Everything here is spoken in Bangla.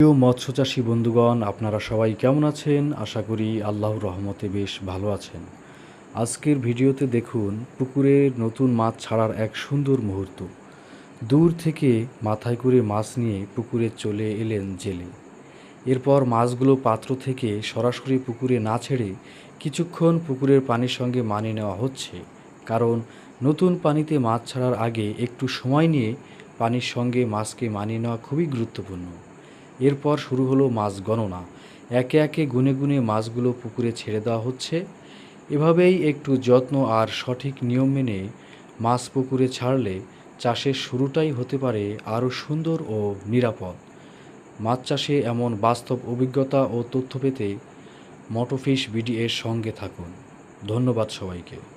প্রিয় মৎস্যচাষী বন্ধুগণ, আপনারা সবাই কেমন আছেন? আশা করি আল্লাহর রহমতে বেশ ভালো আছেন। আজকের ভিডিওতে দেখুন পুকুরে নতুন মাছ ছাড়ার এক সুন্দর মুহূর্ত। দূর থেকে মাথায় করে মাছ নিয়ে পুকুরে চলে এলেন জেলে। এরপর মাছগুলো পাত্র থেকে সরাসরি পুকুরে না ছেড়ে কিছুক্ষণ পুকুরের পানির সঙ্গে মানিয়ে নেওয়া হচ্ছে। কারণ নতুন পানিতে মাছ ছাড়ার আগে একটু সময় নিয়ে পানির সঙ্গে মাছকে মানিয়ে নেওয়া খুবই গুরুত্বপূর্ণ। এরপর শুরু হলো মাছ গণনা। একে একে গুনে গুনে মাছগুলো পুকুরে ছেড়ে দেওয়া হচ্ছে। এভাবেই একটু যত্ন আর সঠিক নিয়ম মেনে মাছ পুকুরে ছাড়লে চাষের শুরুটাই হতে পারে আরও সুন্দর ও নিরাপদ। মাছ চাষে এমন বাস্তব অভিজ্ঞতা ও তথ্য পেতে মোটোফিশ বিডি এর সঙ্গে থাকুন। ধন্যবাদ সবাইকে।